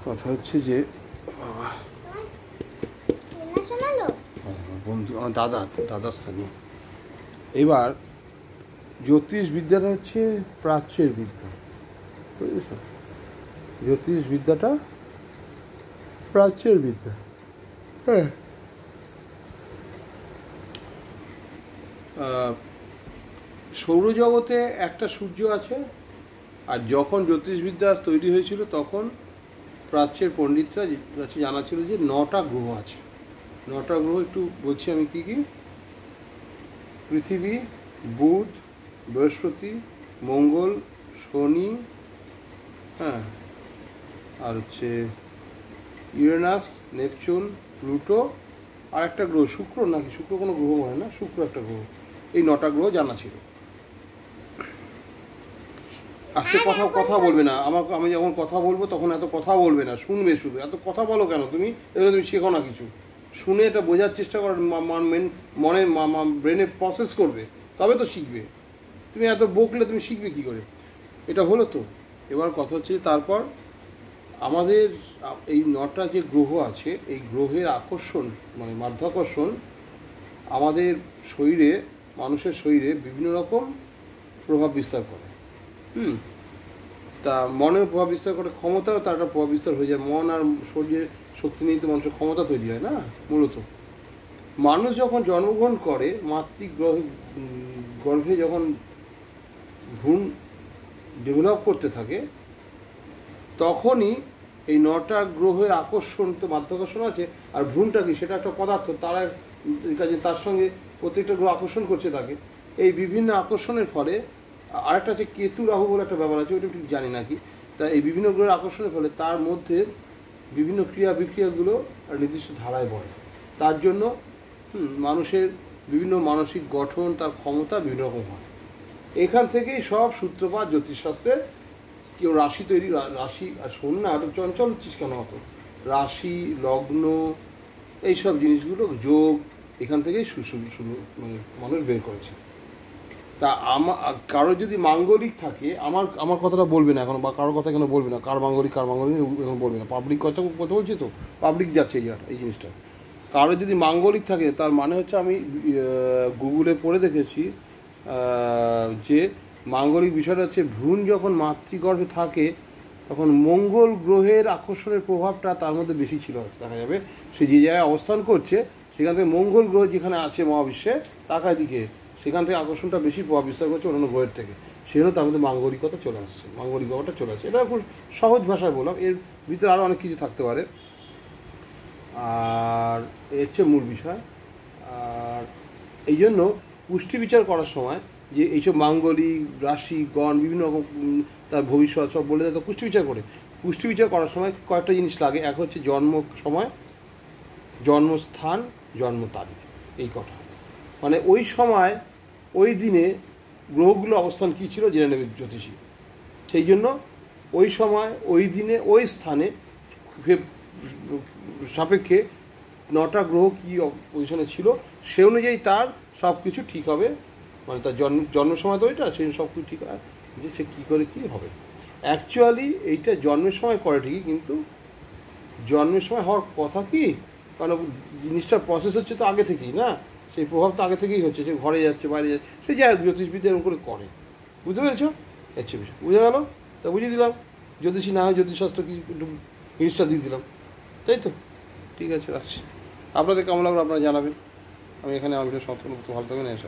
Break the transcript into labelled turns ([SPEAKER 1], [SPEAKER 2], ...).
[SPEAKER 1] কথা হচ্ছে যে বাবা বন্ধু আমার দাদা স্থানীয়। এবার জ্যোতিষবিদ্যাটা হচ্ছে প্রাচ্যের বিদ্যা, বুঝেছ? জ্যোতিষবিদ্যাটা প্রাচ্যের বিদ্যা। হ্যাঁ, সৌরজগতে একটা সূর্য আছে, আর যখন জ্যোতিষবিদ্যা তৈরি হয়েছিল তখন প্রাচ্যের পণ্ডিতরা কাছে জানা ছিল যে 9টা গ্রহ আছে। 9টা গ্রহ একটু বলছি আমি কী কী: পৃথিবী, বুধ, বৃহস্পতি, মঙ্গল, শনি, হ্যাঁ, আর হচ্ছে ইউরেনাস, নেপচুন, প্লুটো, আর একটা গ্রহ শুক্র, নাকি শুক্র কোনো গ্রহ হয় না, শুক্র একটা গ্রহ। এই 9টা গ্রহ জানা ছিল। আজকে কথা বলবে না আমি যখন কথা বলবো তখন এত কথা বলবে না, শুনবে শুধু। এত কথা বলো কেন তুমি? এগুলো তুমি শেখো না কিছু। শুনে এটা বোঝার চেষ্টা করো, মনে ব্রেনে প্রসেস করবে, তবে তো শিখবে। তুমি এত বকলে তুমি শিখবে কী করে? এটা হলো তো। এবার কথা হচ্ছে তারপর আমাদের এই 9টা যে গ্রহ আছে, এই গ্রহের আকর্ষণ মানে মাধ্যাকর্ষণ আমাদের শরীরে, মানুষের শরীরে বিভিন্ন রকম প্রভাব বিস্তার করে। তা মনের প্রভাব বিস্তার করে, ক্ষমতাও তার একটা প্রভাব বিস্তার হয়ে যায়। মন আর শরীরের শক্তি নিয়ে তো মানুষের ক্ষমতা তৈরি হয় না মূলত। মানুষ যখন জন্মগ্রহণ করে, গর্ভে যখন ভ্রূণ ডেভেলপ করতে থাকে, তখনই এই 9টা গ্রহের আকর্ষণ, তো মাধ্যাকর্ষণ আছে, আর ভ্রূণটা কি, সেটা একটা পদার্থ, তার সঙ্গে প্রত্যেকটা গ্রহ আকর্ষণ করছে তাকে। এই বিভিন্ন আকর্ষণের ফলে আরেকটা আছে কেতু রাহু বলে একটা ব্যাপার আছে, ওটা ঠিক জানি নাকি। তা এই বিভিন্ন গ্রহের আকর্ষণের ফলে তার মধ্যে বিভিন্ন ক্রিয়া বিক্রিয়াগুলো নির্দিষ্ট ধারায় বয়। তার জন্য মানুষের বিভিন্ন মানসিক গঠন, তার ক্ষমতা বিভিন্ন রকম হয়। এখান থেকেই সব সূত্রপাত জ্যোতিষশাস্ত্রের। কেউ রাশি তৈরি, রাশি, আর শোন না, আরো চঞ্চল হচ্ছিস কেন অত? রাশি, লগ্ন, এইসব জিনিসগুলো, যোগ, এখান থেকেই শুরু মানে মানুষ বের করেছে। তা কারো যদি মাঙ্গলিক থাকে, আমার কথাটা বলবে না এখন, বা কারোর কথা কেন বলবে না, কার মাঙ্গলিক এখন বলবে না। পাবলিক কথা বলছি তো, পাবলিক যাচ্ছে এই জিনিসটা। কারো যদি মাঙ্গলিক থাকে, তার মানে হচ্ছে, আমি গুগলে পড়ে দেখেছি যে মাঙ্গলিক বিষয়টা হচ্ছে ভ্রূণ যখন মাতৃগর্ভে থাকে তখন মঙ্গল গ্রহের আকর্ষণের প্রভাবটা তার মধ্যে বেশি ছিল দেখা যাবে। সে যে জায়গায় অবস্থান করছে সেখান থেকে মঙ্গল গ্রহ যেখানে আছে মহাবিশ্বে তাকায় দিকে, সেখান থেকে আকর্ষণটা বেশি প্রভাব বিস্তার করছে অন্যান্য গ্রহের থেকে। সেজন্য তার মধ্যে মাঙ্গলিকতা চলে আসছে, মাঙ্গলিক ব্যাপারটা চলে আসছে। এটা খুব সহজ ভাষায় বললাম, এর ভিতরে আরও অনেক কিছু থাকতে পারে। আর এর হচ্ছে মূল বিষয়। আর এই জন্য পুষ্টি বিচার করার সময় যে এইসব মাঙ্গলিক রাশি গণ বিভিন্ন রকম তার ভবিষ্যৎ সব বলে দেয়, তো পুষ্টি বিচার করে। পুষ্টি বিচার করার সময় কয়েকটা জিনিস লাগে। এক হচ্ছে জন্ম সময়, জন্মস্থান, জন্ম তারিখ, এই কথা। মানে ওই সময় ওই দিনে গ্রহগুলো অবস্থান কী ছিল জেনে নেবে জ্যোতিষী। সেই জন্য ওই সময় ওই দিনে ওই স্থানে সাপেক্ষে 9টা গ্রহ কী পজিশনে ছিল, সে অনুযায়ী তার সব কিছু ঠিক হবে। মানে তার জন্ম সময় তো ওইটা, সেই সব কিছু ঠিক হয় যে সে কী করে কী হবে। অ্যাকচুয়ালি এইটা জন্মের সময় করে ঠিকই, কিন্তু জন্মের সময় হওয়ার কথা কি, কারণ জিনিসটার প্রসেস হচ্ছে তো আগে থেকেই না, সেই প্রভাব তো আগে থেকেই হচ্ছে, সে ঘরে যাচ্ছে বাইরে যাচ্ছে, সে যাই জ্যোতিষবিদ্যা এরকম করে করে। বুঝতে পেরেছ? হচ্ছে বিষয় বুঝে গেল? তা বুঝিয়ে দিলাম। জ্যোতিষী না হয় জ্যোতিষশাস্ত্র কি একটু জিনিসটা দিয়ে দিলাম, তাই তো? ঠিক আছে, রাখছি। আপনাদের কেমন লাগলো আপনারা জানাবেন। আমি এখানে আমি ভালো থাকবেন, এসে